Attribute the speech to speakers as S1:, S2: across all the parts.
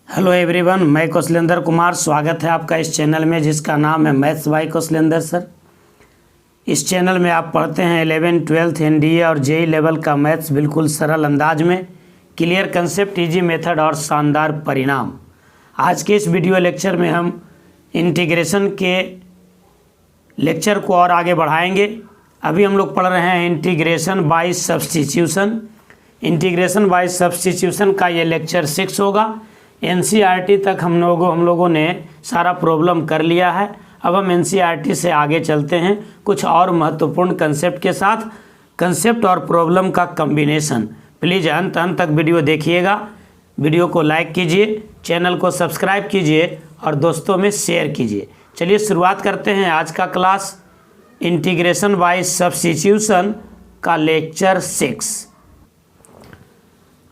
S1: Hello everyone, मैं कौशलेंद्र कुमार। स्वागत है आपका इस चैनल में जिसका नाम है मैथ्स बाय कौशलेंद्र सर। इस चैनल में आप पढ़ते हैं 11th 12th एनडीए और जेई लेवल का मैथ्स बिल्कुल सरल अंदाज में, क्लियर कंसेप्ट, इजी मेथड और शानदार परिणाम। आज के इस वीडियो लेक्चर में हम इंटीग्रेशन के लेक्चर को और आगे बढ़ाएंगे। अभी हम लोग पढ़ रहे हैं integration by substitution. Integration by substitution का ये लेक्चर 6 होगा। एनसीईआरटी तक हम लोगों ने सारा प्रॉब्लम कर लिया है। अब हम एनसीईआरटी से आगे चलते हैं कुछ और महत्वपूर्ण कंसेप्ट के साथ। कंसेप्ट और प्रॉब्लम का कॉम्बिनेशन। प्लीज़ अंत तक वीडियो देखिएगा। वीडियो को लाइक कीजिए, चैनल को सब्सक्राइब कीजिए और दोस्तों में शेयर कीजिए। चलिए शुरुआत करते हैं आज का क्लास इंटीग्रेशन बाय सब्स्टिट्यूशन का लेक्चर 6।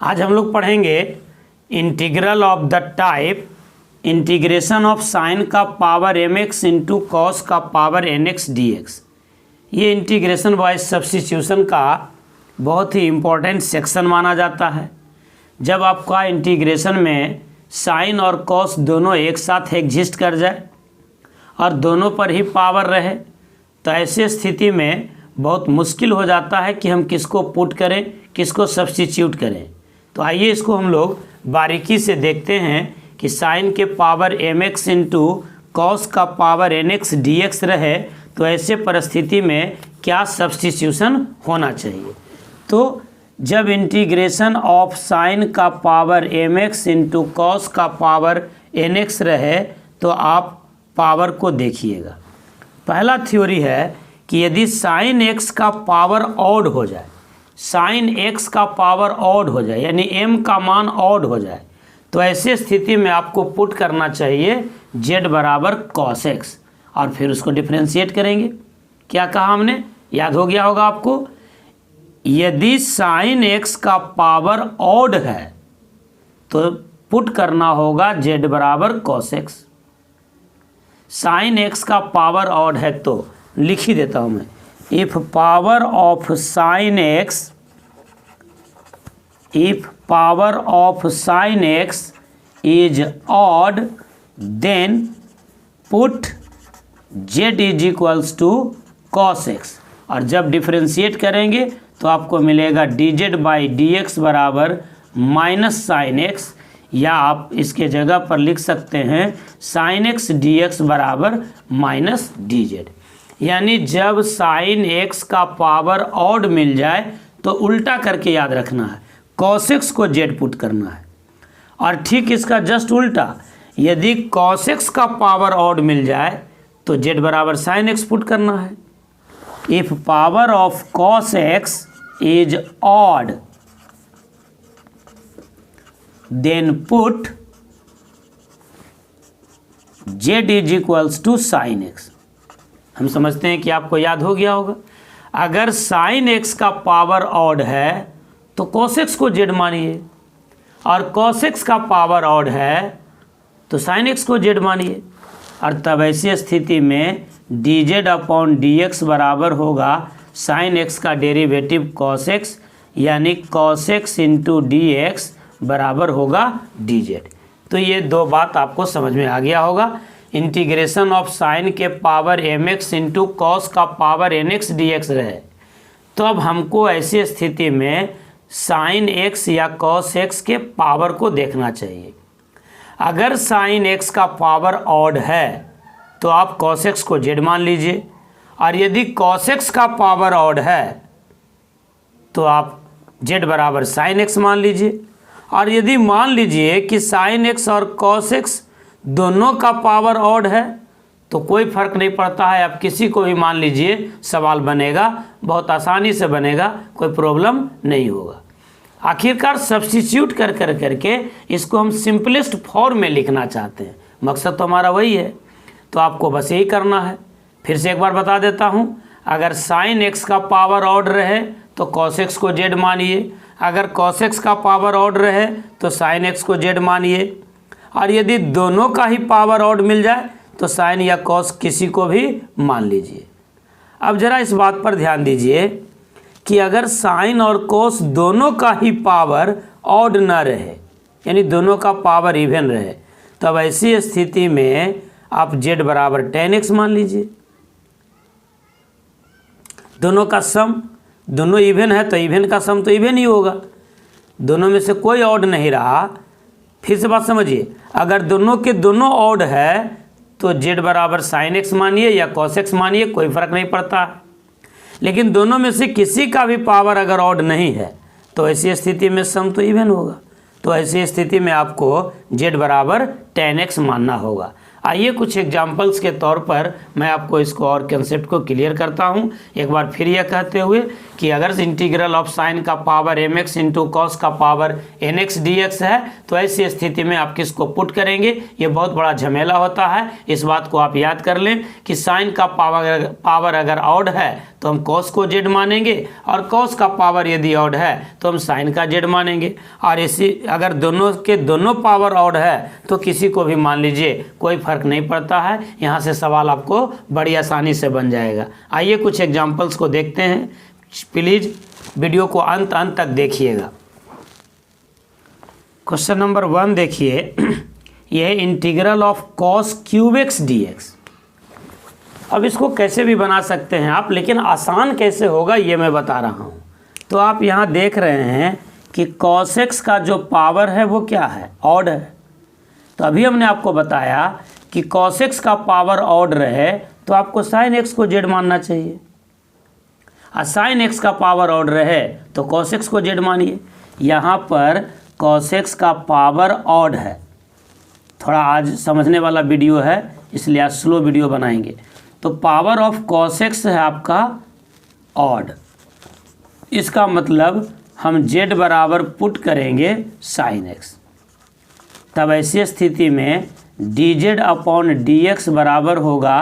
S1: आज हम लोग पढ़ेंगे integral of the type integration of sine का पावर mx इंटू कॉस का पावर nx dx। ये इंटीग्रेशन बाय सब्स्टिट्यूशन का बहुत ही इम्पोर्टेंट सेक्शन माना जाता है। जब आपका इंटीग्रेशन में साइन और कॉस दोनों एक साथ एग्जिस्ट कर जाए और दोनों पर ही पावर रहे तो ऐसे स्थिति में बहुत मुश्किल हो जाता है कि हम किसको पुट करें, किसको सब्स्टिट्यूट करें। तो आइए इसको हम लोग बारीकी से देखते हैं कि साइन के पावर mx इंटू कॉस का पावर nx dx रहे तो ऐसे परिस्थिति में क्या सब्स्टिट्यूशन होना चाहिए। तो जब इंटीग्रेशन ऑफ साइन का पावर mx इंटू कॉस का पावर nx रहे तो आप पावर को देखिएगा। पहला थ्योरी है कि यदि साइन x का पावर ऑड हो जाए, साइन x का पावर ऑड हो जाए यानी m का मान ऑड हो जाए तो ऐसे स्थिति में आपको पुट करना चाहिए z बराबर कॉस x और फिर उसको डिफरेंशिएट करेंगे। क्या कहा हमने, याद हो गया होगा आपको। यदि साइन x का पावर ऑड है तो पुट करना होगा z बराबर कॉस x। साइन x का पावर ऑड है तो लिख ही देता हूं मैं, if power of sine x is odd then put z is equals to cos x और जब डिफरेंशिएट करेंगे तो आपको मिलेगा dz बाई dx बराबर माइनस साइन x, या आप इसके जगह पर लिख सकते हैं साइन x dx बराबर माइनस dz। यानी जब साइन x का पावर ऑड मिल जाए तो उल्टा करके याद रखना है, cos x को z पुट करना है। और ठीक इसका जस्ट उल्टा, यदि cos x का पावर ऑड मिल जाए तो z बराबर साइन x पुट करना है। If power of cos x is odd then put z is equals to sine x। हम समझते हैं कि आपको याद हो गया होगा। अगर साइन x का पावर ऑड है तो cos x को z मानिए और cos x का पावर ऑड है तो साइन x को z मानिए और तब ऐसी स्थिति में dz अपॉन dx बराबर होगा साइन x का डेरिवेटिव cos x यानी cos x इंटू dx बराबर होगा dz। तो ये दो बात आपको समझ में आ गया होगा। इंटीग्रेशन ऑफ साइन के पावर mx इंटू कॉस का पावर nx dx रहे तो अब हमको ऐसी स्थिति में साइन x या कॉस x के पावर को देखना चाहिए। अगर साइन x का पावर ऑड है तो आप कॉस x को z मान लीजिए और यदि कॉस x का पावर ऑड है तो आप z बराबर साइन x मान लीजिए। और यदि मान लीजिए कि साइन x और कॉस x दोनों का पावर ऑड है तो कोई फर्क नहीं पड़ता है, आप किसी को भी मान लीजिए, सवाल बनेगा, बहुत आसानी से बनेगा, कोई प्रॉब्लम नहीं होगा। आखिरकार सब्स्टिट्यूट करके इसको हम सिंपलेस्ट फॉर्म में लिखना चाहते हैं, मकसद तो हमारा वही है। तो आपको बस यही करना है। फिर से एक बार बता देता हूँ, अगर साइन x का पावर ऑड रहे तो cos x को z मानिए, अगर cos x का पावर ऑड रहे तो साइन x को z मानिए और यदि दोनों का ही पावर ऑड मिल जाए तो साइन या कॉस किसी को भी मान लीजिए। अब जरा इस बात पर ध्यान दीजिए कि अगर साइन और कॉस दोनों का ही पावर ऑड न रहे यानी दोनों का पावर इवन रहे। तो अब ऐसी स्थिति में आप z बराबर tan x मान लीजिए। दोनों का सम, दोनों इवन है तो इवन का सम तो इवन ही होगा, दोनों में से कोई ऑड नहीं रहा। फिर से बात समझिए, अगर दोनों के दोनों ऑड है तो z बराबर sin x मानिए या cos x मानिए, कोई फ़र्क नहीं पड़ता। लेकिन दोनों में से किसी का भी पावर अगर ऑड नहीं है तो ऐसी स्थिति में सम तो इवन होगा। तो ऐसी स्थिति में आपको z बराबर tan x मानना होगा। आइए कुछ एग्जाम्पल्स के तौर पर मैं आपको इसको और कंसेप्ट को क्लियर करता हूँ। एक बार फिर यह कहते हुए कि अगर इंटीग्रल ऑफ साइन का पावर mx इंटू कॉस का पावर nx dx है तो ऐसी स्थिति में आप किसको पुट करेंगे, ये बहुत बड़ा झमेला होता है। इस बात को आप याद कर लें कि साइन का पावर अगर ऑड है तो हम कॉस को z मानेंगे, और कॉस का पावर यदि ऑड है तो हम साइन का z मानेंगे। और इसी अगर दोनों के दोनों पावर ऑड है तो किसी को भी मान लीजिए, कोई फर्क नहीं पड़ता है। यहाँ से सवाल आपको बड़ी आसानी से बन जाएगा। आइए कुछ एग्जाम्पल्स को देखते हैं। प्लीज़ वीडियो को अंत तक देखिएगा। क्वेश्चन नंबर 1 देखिए, यह integral of cos cube x dx। अब इसको कैसे भी बना सकते हैं आप, लेकिन आसान कैसे होगा ये मैं बता रहा हूँ। तो आप यहाँ देख रहे हैं कि cos x का जो पावर है वो क्या है, ऑड है। तो अभी हमने आपको बताया कि cos x का पावर ऑड रहे तो आपको sin x को z मानना चाहिए, और sin x का पावर ऑड रहे तो cos x को z मानिए। यहाँ पर cos x का पावर ऑड है, थोड़ा आज समझने वाला वीडियो है इसलिए आज स्लो वीडियो बनाएंगे। तो पावर ऑफ cos x है आपका ऑड, इसका मतलब हम z बराबर पुट करेंगे sin x। तब ऐसी स्थिति में dz अपॉन dx बराबर होगा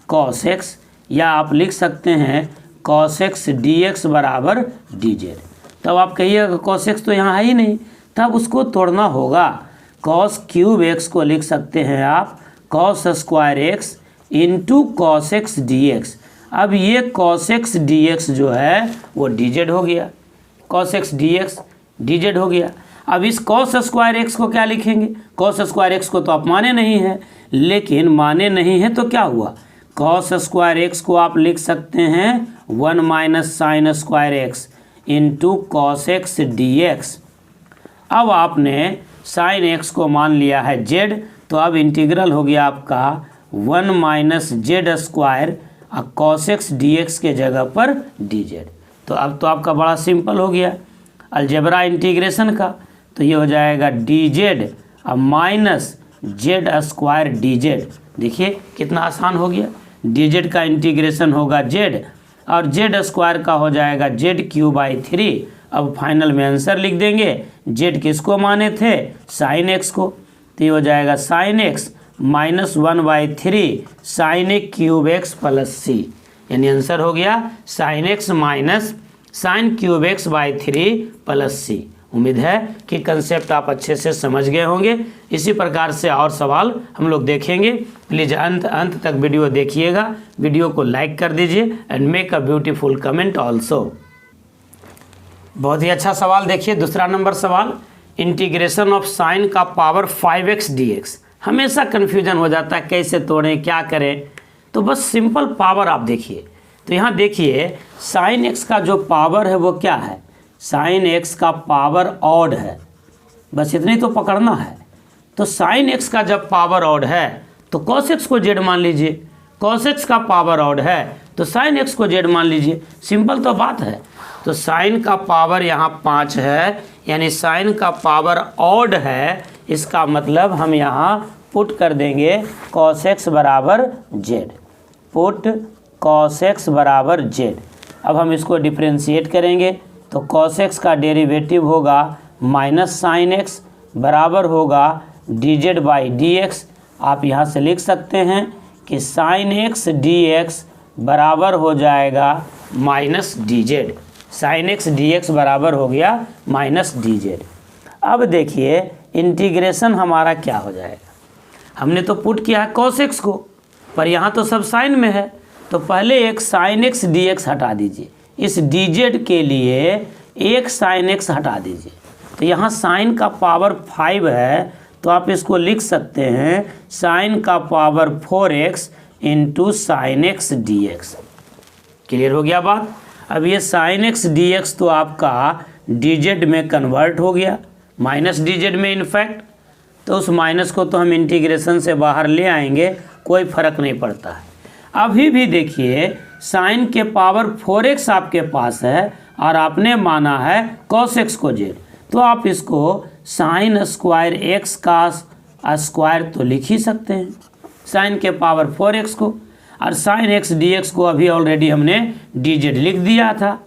S1: cos x, या आप लिख सकते हैं cos x dx बराबर dz। तब आप कहिएगा cos x तो यहाँ है ही नहीं, तब उसको तोड़ना होगा। cos क्यूब x को लिख सकते हैं आप cos square x into cos x dx। अब ये cos x dx जो है वो dz हो गया, cos x dx dz हो गया। अब इस cos स्क्वायर x को क्या लिखेंगे, cos स्क्वायर x को तो आप माने नहीं है, लेकिन माने नहीं है तो क्या हुआ, cos स्क्वायर x को आप लिख सकते हैं 1 minus sine square x into cos x dx। अब आपने साइन x को मान लिया है z, तो अब इंटीग्रल हो गया आपका 1 माइनस जेड स्क्वायर और कॉस एक्स dx के जगह पर dz। तो अब तो आपका बड़ा सिंपल हो गया अलजेब्रा इंटीग्रेशन का। तो ये हो जाएगा dz अब माइनस जेड स्क्वायर dz। देखिए कितना आसान हो गया, dz का इंटीग्रेशन होगा z और जेड स्क्वायर का हो जाएगा z³/3। अब फाइनल में आंसर लिख देंगे, z किसको माने थे, साइन x को। तो ये हो जाएगा sine x minus 1/3 sine x³ plus c, यानी आंसर हो गया sine x minus sin³ plus c। उम्मीद है कि कंसेप्ट आप अच्छे से समझ गए होंगे। इसी प्रकार से और सवाल हम लोग देखेंगे। प्लीज़ अंत तक वीडियो देखिएगा, वीडियो को लाइक कर दीजिए and make a beautiful comment also. बहुत ही अच्छा सवाल देखिए, दूसरा नंबर सवाल, इंटीग्रेशन ऑफ साइन का पावर 5x dx। हमेशा कन्फ्यूजन हो जाता है कैसे तोड़ें क्या करें, तो बस सिंपल पावर आप देखिए। तो यहाँ देखिए साइन x का जो पावर है वो क्या है, साइन x का पावर ऑड है, बस इतनी तो पकड़ना है। तो साइन x का जब पावर ऑड है तो cos x को z मान लीजिए, cos x का पावर ऑड है तो साइन x को z मान लीजिए, सिंपल तो बात है। तो साइन का पावर यहाँ 5 है, यानी साइन का पावर ऑड है, इसका मतलब हम यहाँ पुट कर देंगे cos x बराबर z, पुट cos x बराबर z। अब हम इसको डिफ्रेंशिएट करेंगे तो cos x का डेरिवेटिव होगा माइनस साइन x बराबर होगा dz/dx। आप यहाँ से लिख सकते हैं कि साइन x dx बराबर हो जाएगा minus dz, sine x dx बराबर हो गया माइनस dz। अब देखिए इंटीग्रेशन हमारा क्या हो जाएगा, हमने तो पुट किया है cos x को, पर यहाँ तो सब साइन में है, तो पहले एक साइन x dx हटा दीजिए, इस dz के लिए एक साइन x हटा दीजिए, तो यहाँ साइन का पावर 5 है, तो आप इसको लिख सकते हैं साइन का power 4x into sine X D x. Clear हो गया बात। अब ये साइन एक्स डी एक्स तो आपका dz में कन्वर्ट हो गया, माइनस dz में इनफैक्ट, तो उस माइनस को तो हम इंटीग्रेशन से बाहर ले आएंगे, कोई फर्क नहीं पड़ता है। अभी भी देखिए साइन के पावर 4x आपके पास है और आपने माना है cos x को z, तो आप इसको साइन स्क्वायर x का स्क्वायर तो लिख ही सकते हैं, साइन के पावर 4x को, और साइन एक्स डी एक्स को अभी ऑलरेडी हमने dz लिख दिया था।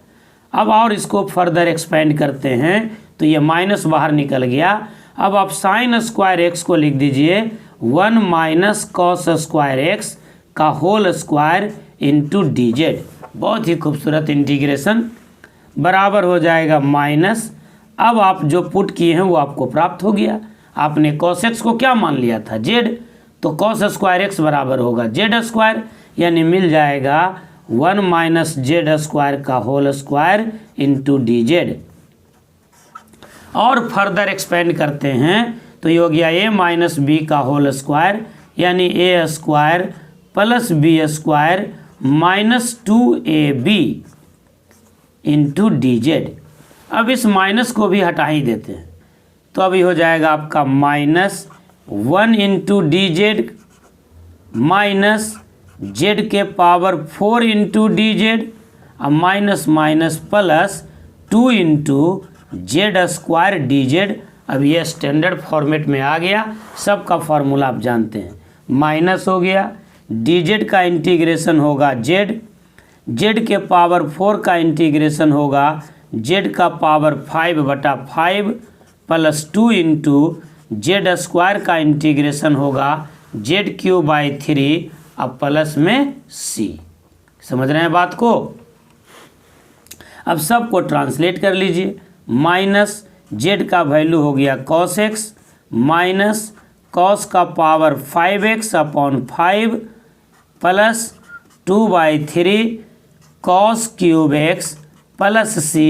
S1: अब और इसको फर्दर एक्सपेंड करते हैं तो ये माइनस बाहर निकल गया। अब आप साइन स्क्वायर एक्स को लिख दीजिए 1 माइनस कॉस स्क्वायर एक्स का होल स्क्वायर इंटू dz। बहुत ही खूबसूरत इंटीग्रेशन, बराबर हो जाएगा माइनस। अब आप जो पुट किए हैं वो आपको प्राप्त हो गया। आपने कॉस एक्स को क्या मान लिया था z, तो कॉस स्क्वायर एक्स बराबर होगा जेड स्क्वायर, यानी मिल जाएगा 1 माइनस जेड स्क्वायर का होल स्क्वायर इंटू dz। और फर्दर एक्सपेंड करते हैं तो ये हो गया a माइनस बी का होल स्क्वायर, यानी a square plus B square minus 2ab into dz। अब इस माइनस को भी हटा ही देते हैं, तो अभी हो जाएगा आपका minus 1 into dz minus z के पावर 4 इंटू dz, अब minus minus plus 2 into Z square dz। अब ये स्टैंडर्ड फॉर्मेट में आ गया, सबका फार्मूला आप जानते हैं, माइनस हो गया, dz का इंटीग्रेशन होगा z के पावर 4 का इंटीग्रेशन होगा z का power 5/5 plus 2 into Z square का इंटीग्रेशन होगा z³ 3 अब प्लस में c। समझ रहे हैं बात को। अब सबको ट्रांसलेट कर लीजिए, माइनस z का वैल्यू हो गया cos x माइनस cos का power 5x upon 5 plus 2/3 cos³ x plus c,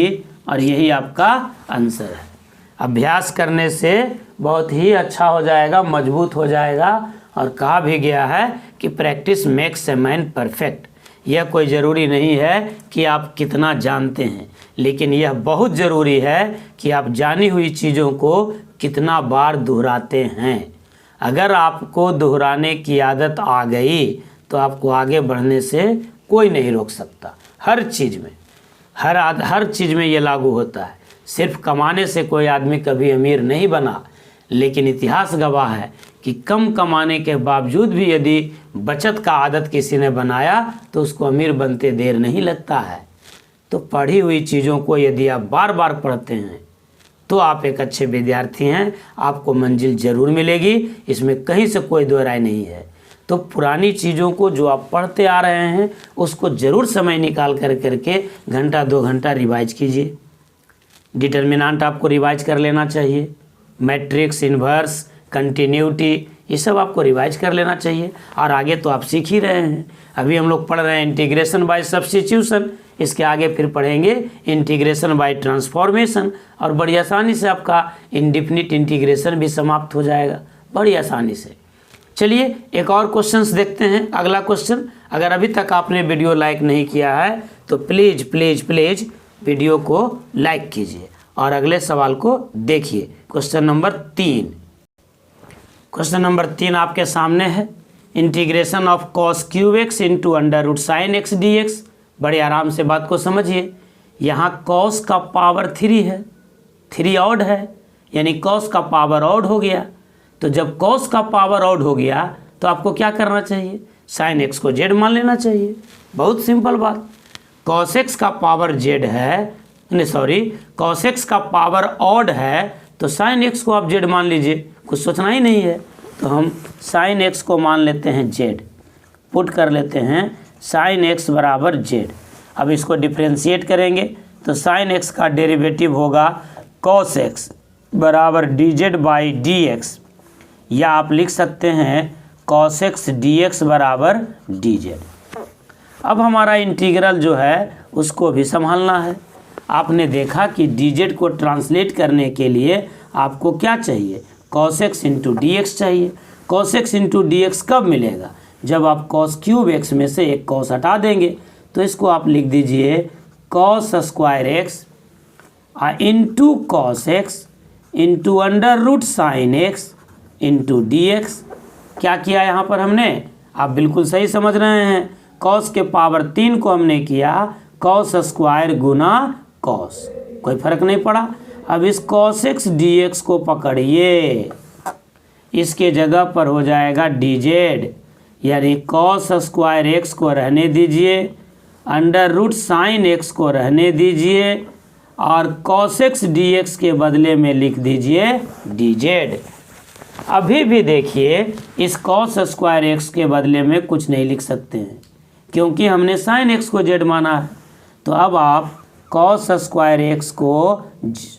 S1: और यही आपका आंसर है। अभ्यास करने से बहुत ही अच्छा हो जाएगा, मजबूत हो जाएगा। और कहा भी गया है कि practice makes a man perfect. यह कोई ज़रूरी नहीं है कि आप कितना जानते हैं, लेकिन यह बहुत ज़रूरी है कि आप जानी हुई चीज़ों को कितना बार दोहराते हैं। अगर आपको दोहराने की आदत आ गई तो आपको आगे बढ़ने से कोई नहीं रोक सकता। हर चीज़ में, हर चीज़ में ये लागू होता है। सिर्फ कमाने से कोई आदमी कभी अमीर नहीं बना, लेकिन इतिहास गवाह है कि कम कमाने के बावजूद भी यदि बचत का आदत किसी ने बनाया तो उसको अमीर बनते देर नहीं लगता है। तो पढ़ी हुई चीज़ों को यदि आप बार बार पढ़ते हैं तो आप एक अच्छे विद्यार्थी हैं, आपको मंजिल ज़रूर मिलेगी, इसमें कहीं से कोई दो राय नहीं है। तो पुरानी चीज़ों को जो आप पढ़ते आ रहे हैं उसको ज़रूर समय निकाल करके घंटा 2 घंटा रिवाइज कीजिए। डिटर्मिनेंट आपको रिवाइज कर लेना चाहिए, मैट्रिक्स, इन्वर्स, कंटिन्यूटी, ये सब आपको रिवाइज कर लेना चाहिए। और आगे तो आप सीख ही रहे हैं। अभी हम लोग पढ़ रहे हैं इंटीग्रेशन बाय सब्स्टिट्यूशन, इसके आगे फिर पढ़ेंगे इंटीग्रेशन बाय ट्रांसफॉर्मेशन, और बड़ी आसानी से आपका इंडेफिनिट इंटीग्रेशन भी समाप्त हो जाएगा, बड़ी आसानी से। चलिए एक और क्वेश्चंस देखते हैं। अगला क्वेश्चन, अगर अभी तक आपने वीडियो लाइक नहीं किया है तो प्लीज़ प्लीज़ प्लीज़ वीडियो को लाइक कीजिए और अगले सवाल को देखिए। Question number 3। क्वेश्चन नंबर 3 आपके सामने है, integration of cos³ x into under root sine X D X. बड़े आराम से बात को समझिए। यहाँ cos का पावर 3 है, 3 ऑड है, यानी cos का पावर ऑड हो गया। तो जब cos का पावर ऑड हो गया तो आपको क्या करना चाहिए, साइन x को z मान लेना चाहिए। बहुत सिंपल बात। cos x का पावर z है, cos x का पावर ऑड है, तो साइन x को आप z मान लीजिए, कुछ सोचना ही नहीं है। तो हम साइन x को मान लेते हैं z, पुट कर लेते हैं साइन x बराबर z। अब इसको डिफ्रेंशिएट करेंगे तो साइन x का डेरिवेटिव होगा cos x बराबर dz बाई dx, या आप लिख सकते हैं cos x dx बराबर dz। अब हमारा इंटीग्रल जो है उसको भी संभालना है। आपने देखा कि dz को ट्रांसलेट करने के लिए आपको क्या चाहिए, cos x into D x चाहिए। cos x into D x कब मिलेगा, जब आप cos क्यूब x में से एक cos हटा देंगे। तो इसको आप लिख दीजिए cos square X into cos X into under root sine X into D X. क्या किया यहाँ पर हमने, आप बिल्कुल सही समझ रहे हैं, cos के पावर 3 को हमने किया cos स्क्वायर गुना cos, कोई फर्क नहीं पड़ा। अब इस cos x dx को पकड़िए, इसके जगह पर हो जाएगा dz, यानी cos स्क्वायर x को रहने दीजिए, अंडर रूट साइन x को रहने दीजिए और cos x dx के बदले में लिख दीजिए dz। अभी भी देखिए इस cos स्क्वायर एक्स के बदले में कुछ नहीं लिख सकते हैं क्योंकि हमने साइन एक्स को जेड माना है। तो अब आप cos स्क्वायर एक्स को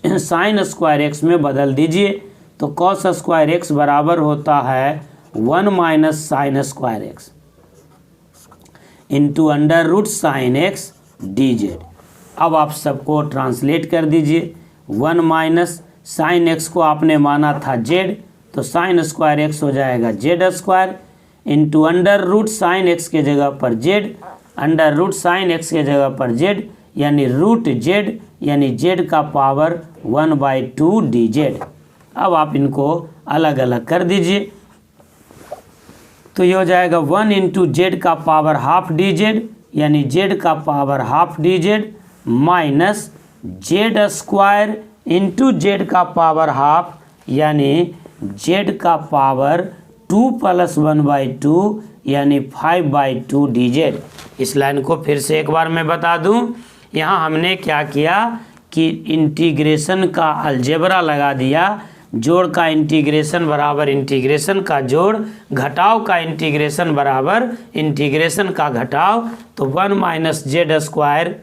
S1: साइन स्क्वायर एक्स में बदल दीजिए। तो cos स्क्वायर एक्स बराबर होता है 1 minus sine square X into under root sine X D Z. अब आप सबको ट्रांसलेट कर दीजिए। 1 माइनस साइन एक्स को आपने माना था जेड, तो साइन स्क्वायर एक्स हो जाएगा Z square into under root sine X के जगह पर Z, under root sine X के जगह पर जेड, यानी रूट जेड, यानी जेड का पावर 1/2 डी जेड। अब आप इनको अलग अलग कर दीजिए। तो ये हो जाएगा 1 इंटू जेड का पावर हाफ डी जेड, यानी जेड का power half D Z minus Z square into Z का पावर हाफ, यानी जेड का पावर 2 + 1/2 यानी 5/2 डी जेड। इस लाइन को फिर से एक बार मैं बता दूं, यहाँ हमने क्या किया कि इंटीग्रेशन का अलजेब्रा लगा दिया। जोड़ का इंटीग्रेशन बराबर इंटीग्रेशन का जोड़, घटाव का इंटीग्रेशन बराबर इंटीग्रेशन का घटाव। तो 1 minus Z square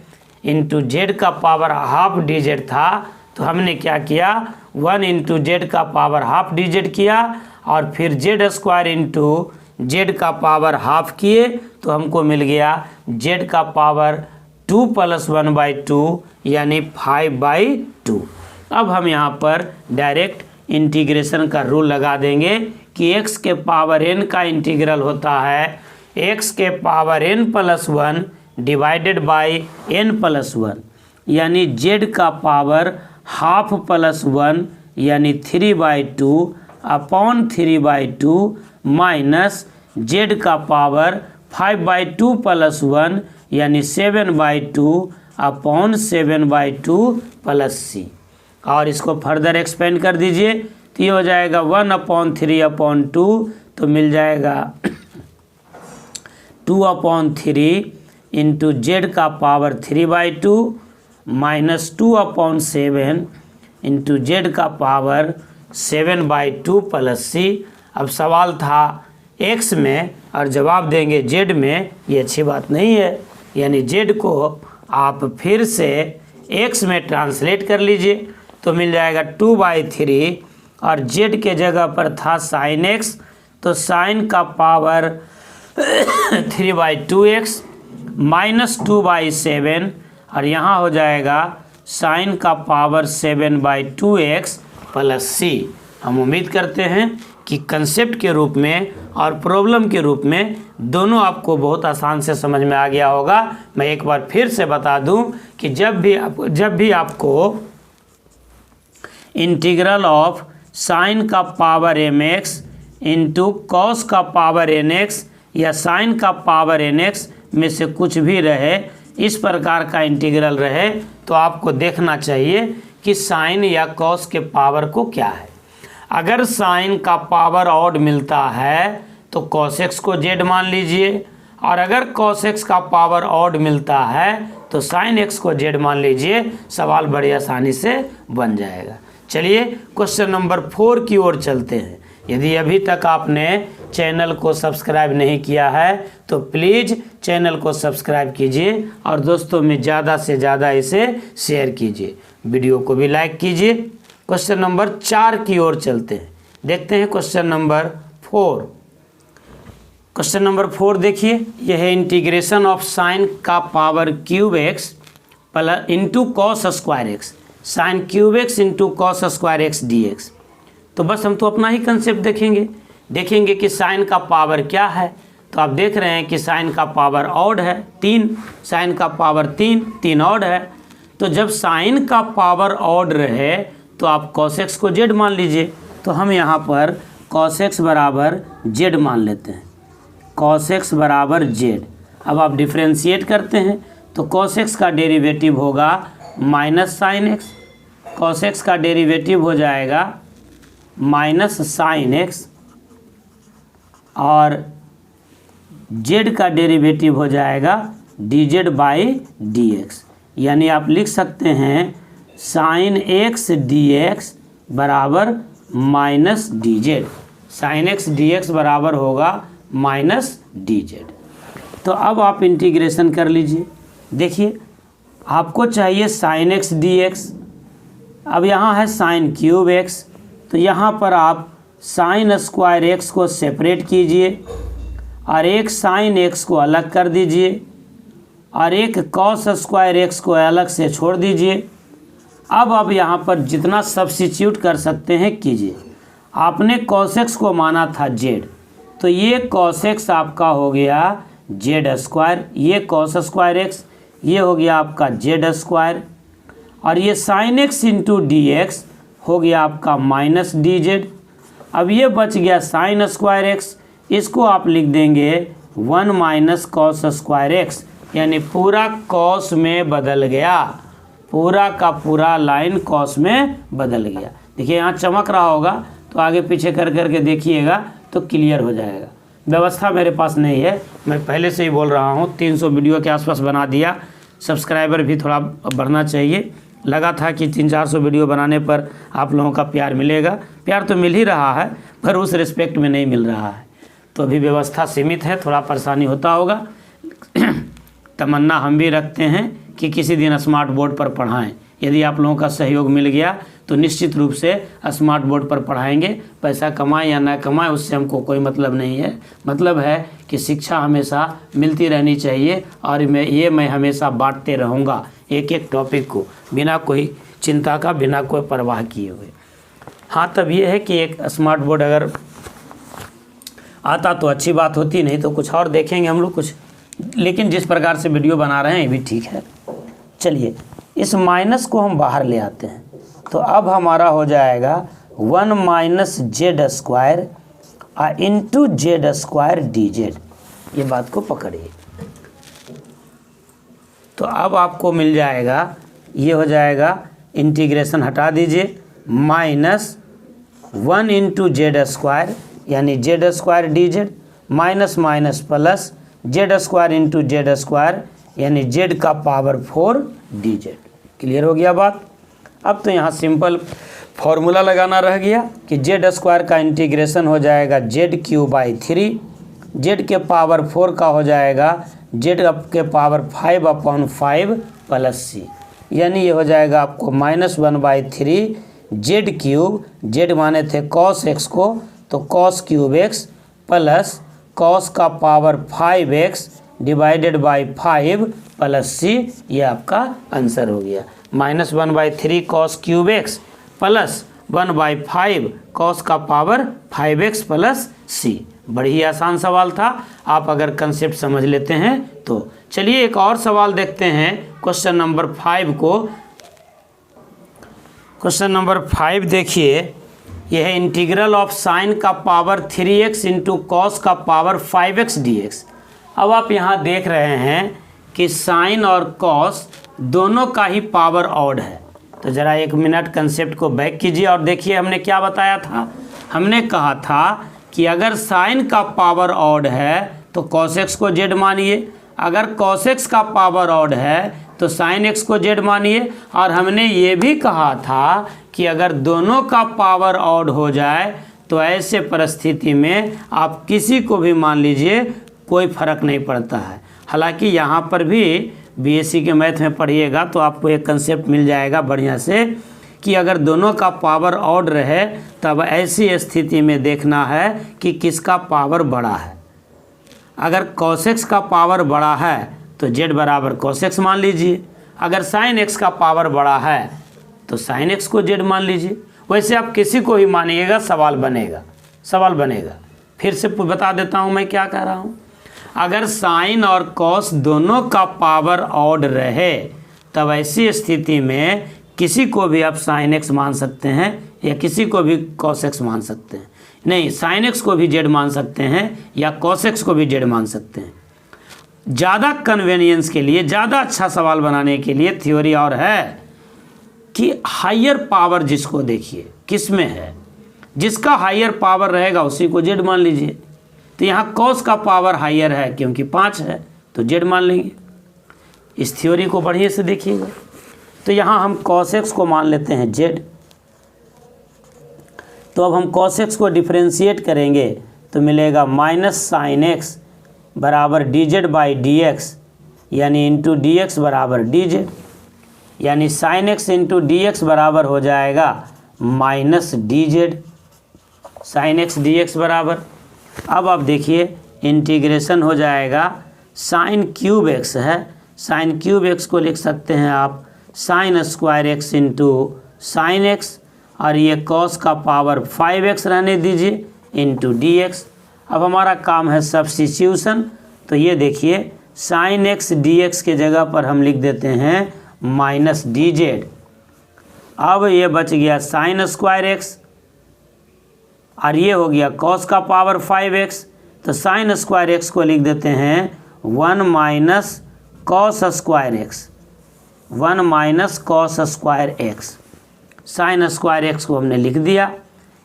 S1: into Z का पावर हाफ डी जेड था, तो हमने क्या किया 1 इंटू जेड का पावर हाफ डी जेड किया और फिर जेड स्क्वायर इंटू जेड का पावर हाफ किए, तो हमको मिल गया जेड का पावर 2 + 1/2 यानी 5/2। अब हम यहाँ पर डायरेक्ट इंटीग्रेशन का रूल लगा देंगे कि x के पावर n का इंटीग्रल होता है x के power n + 1 divided by n + 1, यानी z का पावर हाफ + 1 यानी 3/2 अपॉन 3/2 माइनस z का पावर 5/2 + 1 यानी 7/2 अपॉन 7/2 प्लस c। और इसको फर्दर एक्सपेंड कर दीजिए तो ये हो जाएगा 1/3/2, तो मिल जाएगा 2/3 इंटू जेड का पावर 3/2 माइनस 2/7 इंटू जेड का पावर 7/2 प्लस c। अब सवाल था x में और जवाब देंगे z में, ये अच्छी बात नहीं है। यानी z को आप फिर से x में ट्रांसलेट कर लीजिए तो मिल जाएगा 2/3 और z के जगह पर था साइन x, तो साइन का पावर 3/2x माइनस 2/7 और यहाँ हो जाएगा साइन का पावर 7/2x प्लस c। हम उम्मीद करते हैं कि कंसेप्ट के रूप में और प्रॉब्लम के रूप में दोनों आपको बहुत आसान से समझ में आ गया होगा। मैं एक बार फिर से बता दूं कि जब भी आपको इंटीग्रल ऑफ साइन का पावर mx इंटू कॉस का पावर nx या साइन का पावर nx में से कुछ भी रहे, इस प्रकार का इंटीग्रल रहे, तो आपको देखना चाहिए कि साइन या कॉस के पावर को क्या है। अगर साइन का पावर ऑड मिलता है तो कॉस एक्स को जेड मान लीजिए, और अगर कॉस एक्स का पावर ऑड मिलता है तो साइन एक्स को जेड मान लीजिए। सवाल बड़ी आसानी से बन जाएगा। चलिए क्वेश्चन नंबर 4 की ओर चलते हैं। यदि अभी तक आपने चैनल को सब्सक्राइब नहीं किया है तो प्लीज़ चैनल को सब्सक्राइब कीजिए और दोस्तों में ज़्यादा से ज़्यादा इसे शेयर कीजिए, वीडियो को भी लाइक कीजिए। क्वेश्चन नंबर 4 की ओर चलते हैं, देखते हैं क्वेश्चन नंबर 4। क्वेश्चन नंबर 4 देखिए, यह है इंटीग्रेशन ऑफ साइन का power cube x plus into cos square x, sine cube x into cos square x D x. तो बस हम तो अपना ही कंसेप्ट देखेंगे कि साइन का पावर क्या है। तो आप देख रहे हैं कि साइन का पावर ऑड है 3, साइन का पावर 3 ऑड है। तो जब साइन का पावर ऑड रहे तो आप कॉस एक्स को जेड मान लीजिए। तो हम यहाँ पर कॉस एक्स बराबर जेड मान लेते हैं, कॉस एक्स बराबर जेड। अब आप डिफ्रेंशिएट करते हैं तो कॉस एक्स का डेरिवेटिव होगा minus sine x, cos x का डेरिवेटिव हो जाएगा माइनस साइन एक्स, और जेड का डेरिवेटिव हो जाएगा D Z by D x. यानी आप लिख सकते हैं साइन एक्स डी एक्स बराबर minus D Z, sign X D x बराबर होगा माइनस डी जेड। तो अब आप इंटीग्रेशन कर लीजिए। देखिए आपको चाहिए साइन एक्स डी एक्स, अब यहाँ है साइन क्यूब एक्स, तो यहाँ पर आप साइन स्क्वायर एक्स को सेपरेट कीजिए और एक साइन एक्स को अलग कर दीजिए और एक कॉस स्क्वायर एक्स को अलग से छोड़ दीजिए। अब आप यहाँ पर जितना सब्स्टिट्यूट कर सकते हैं कीजिए। आपने कॉस एक्स को माना था जेड, तो ये कॉस एक्स आपका हो गया जेड स्क्वायर, ये कॉस स्क्वायर एक्स ये हो गया आपका जेड स्क्वायर, और ये sign X into D x हो गया आपका माइनस डी जेड। अब ये बच गया साइन स्क्वायर एक्स, इसको आप लिख देंगे 1 माइनस कॉस स्क्वायर एक्स, यानी पूरा कॉस में बदल गया, पूरा का पूरा लाइन कॉस में बदल गया। देखिए यहाँ चमक रहा होगा, तो आगे पीछे कर करके देखिएगा तो क्लियर हो जाएगा। व्यवस्था मेरे पास नहीं है, मैं पहले से ही बोल रहा हूँ 300 वीडियो के आसपास बना दिया। सब्सक्राइबर भी थोड़ा बढ़ना चाहिए, लगा था कि 300-400 वीडियो बनाने पर आप लोगों का प्यार मिलेगा। प्यार तो मिल ही रहा है पर उस रिस्पेक्ट में नहीं मिल रहा है, तो अभी व्यवस्था सीमित है, थोड़ा परेशानी होता होगा। तमन्ना हम भी रखते हैं कि किसी दिन स्मार्ट बोर्ड पर पढ़ाएं। यदि आप लोगों का सहयोग मिल गया तो निश्चित रूप से स्मार्ट बोर्ड पर पढ़ाएंगे। पैसा कमाएं या ना कमाएं उससे हमको कोई मतलब नहीं है, मतलब है कि शिक्षा हमेशा मिलती रहनी चाहिए और मैं हमेशा बांटते रहूँगा एक एक टॉपिक को, बिना कोई चिंता का, बिना कोई परवाह किए हुए। हाँ, तब ये है कि एक स्मार्ट बोर्ड अगर आता तो अच्छी बात होती, नहीं तो कुछ और देखेंगे हम लोग कुछ, लेकिन जिस प्रकार से वीडियो बना रहे हैं ये भी ठीक है। चलिए इस माइनस को हम बाहर ले आते हैं, तो अब हमारा हो जाएगा 1 minus Z square into Z square D Z. ये बात को पकड़िए। तो अब आपको मिल जाएगा, ये हो जाएगा, इंटीग्रेशन हटा दीजिए, माइनस 1 इंटू जेड स्क्वायर यानी Z square D Z, minus minus plus Z square into Z square यानी जेड का पावर 4 डी जेड। क्लियर हो गया बात। अब तो यहाँ सिंपल फॉर्मूला लगाना रह गया कि जेड स्क्वायर का इंटीग्रेशन हो जाएगा जेड क्यू बाई 3, जेड के पावर 4 का हो जाएगा जेड के पावर 5/5 प्लस सी, यानी ये हो जाएगा आपको -1/3 जेड क्यूब, जेड माने थे कॉस एक्स को, तो cos cube x plus cos का power 5x divided by 5 plus C. ये आपका आंसर हो गया। -1/3 cos cube x plus 1/5 cos का पावर 5x प्लस सी। बड़ी ही आसान सवाल था, आप अगर कंसेप्ट समझ लेते हैं तो। चलिए एक और सवाल देखते हैं, क्वेश्चन नंबर 5 को। क्वेश्चन नंबर 5 देखिए, यह है इंटीग्रल ऑफ साइन का पावर 3x इंटू कॉस का पावर 5x dx। अब आप यहाँ देख रहे हैं कि साइन और कॉस दोनों का ही पावर ऑड है। तो ज़रा 1 मिनट कंसेप्ट को बैक कीजिए और देखिए हमने क्या बताया था। हमने कहा था कि अगर साइन का पावर ऑड है तो कॉस एक्स को जेड मानिए, अगर कॉस एक्स का पावर ऑड है तो साइन एक्स को जेड मानिए, और हमने ये भी कहा था कि अगर दोनों का पावर ऑड हो जाए तो ऐसे परिस्थिति में आप किसी को भी मान लीजिए, कोई फर्क नहीं पड़ता है। हालांकि यहाँ पर भी बीएससी के मैथ में पढ़िएगा तो आपको एक कंसेप्ट मिल जाएगा बढ़िया से कि अगर दोनों का पावर ऑड रहे तब ऐसी स्थिति में देखना है कि किसका पावर बड़ा है। अगर cos x का पावर बड़ा है तो z बराबर cos x मान लीजिए, अगर साइन एक्स का पावर बड़ा है तो साइन एक्स को जेड मान लीजिए। वैसे आप किसी को ही मानिएगा सवाल बनेगा। फिर से बता देता हूँ मैं क्या कह रहा हूँ। अगर साइन और कॉस दोनों का पावर ऑड रहे तब ऐसी स्थिति में किसी को भी आप साइन एक्स मान सकते हैं या किसी को भी कॉस एक्स मान सकते हैं। नहीं, साइन एक्स को भी जेड मान सकते हैं या कॉस एक्स को भी जेड मान सकते हैं। ज़्यादा कन्वीनियंस के लिए, ज़्यादा अच्छा सवाल बनाने के लिए थ्योरी और है कि हायर पावर जिसको देखिए किस में है, जिसका हायर पावर रहेगा उसी को जेड मान लीजिए। तो यहाँ कॉस का पावर हायर है क्योंकि 5 है तो जेड मान लेंगे। इस थ्योरी को बढ़िया से देखिएगा। तो यहाँ हम कॉस एक्स को मान लेते हैं जेड। तो अब हम कॉस एक्स को डिफ्रेंशिएट करेंगे तो मिलेगा माइनस साइन एक्स बराबर D Z by D x, यानी इंटू डी एक्स बराबर डी जेड, यानी sign X into D x बराबर हो जाएगा minus D Z sign X D x बराबर। अब आप देखिए इंटीग्रेशन हो जाएगा, साइन क्यूब एक्स है, साइन क्यूब एक्स को लिख सकते हैं आप sign square X into sine x, और ये कॉस का पावर 5x रहने दीजिए इंटू डी एक्स। अब हमारा काम है सब्स्टिट्यूशन। तो ये देखिए साइन एक्स डी एक्स के जगह पर हम लिख देते हैं माइनस डी जेड। अब ये बच गया साइन स्क्वायर एक्स और ये हो गया कॉस का पावर 5x। तो साइन स्क्वायर एक्स को लिख देते हैं 1 minus cos square x, 1 minus cos square x. Sign square x को हमने लिख दिया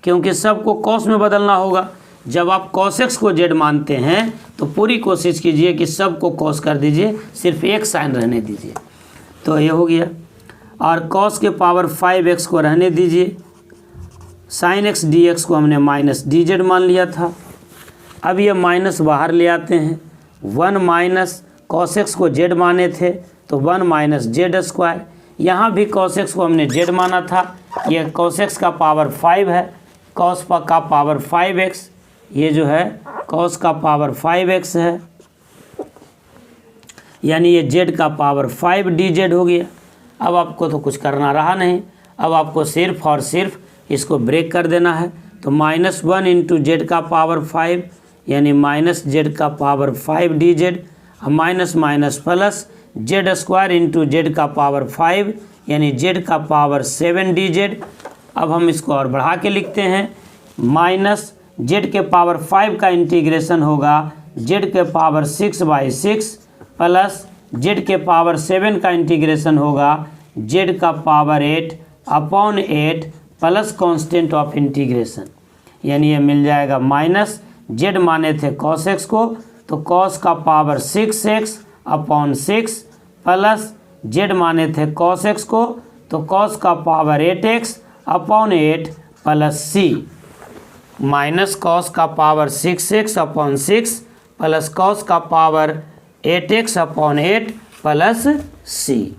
S1: क्योंकि सबको कॉस में बदलना होगा। जब आप कॉस एक्स को जेड मानते हैं तो पूरी कोशिश कीजिए कि सबको कॉस कर दीजिए, सिर्फ एक साइन रहने दीजिए। तो ये हो गया, और कॉस के पावर 5x को रहने दीजिए। साइन एक्स डी एक्स को हमने माइनस डी जेड मान लिया था। अब ये माइनस बाहर ले आते हैं, 1 माइनस कॉस एक्स को जेड माने थे तो 1 माइनस जेड स्क्वायर। यहाँ भी कॉस एक्स को हमने जेड माना था, ये कॉस एक्स का पावर 5 है, कॉस का पावर 5x, ये जो है कॉस का पावर 5x है, यानी ये जेड का पावर 5 डी जेड हो गया। अब आपको तो कुछ करना रहा नहीं, अब आपको सिर्फ और सिर्फ इसको ब्रेक कर देना है। तो -1 इंटू जेड का पावर 5 यानी माइनस जेड का power 5 D Z, minus minus plus Z square into Z का पावर 5 यानी जेड का पावर 7 डी जेड। अब हम इसको और बढ़ा के लिखते हैं, माइनस जेड के पावर 5 का इंटीग्रेशन होगा जेड के पावर 6/6 प्लस जेड के पावर 7 का इंटीग्रेशन होगा जेड का power 8/8 plus constant of integration, यानी ये मिल जाएगा माइनस जेड माने थे कॉस एक्स को तो कॉस का पावर 6x/6 प्लस जेड माने थे कॉस एक्स को तो कॉस का पावर 8x/8 प्लस सी, माइनस कॉस का पावर 6x/6 प्लस कॉस का पावर 8x/8 प्लस सी।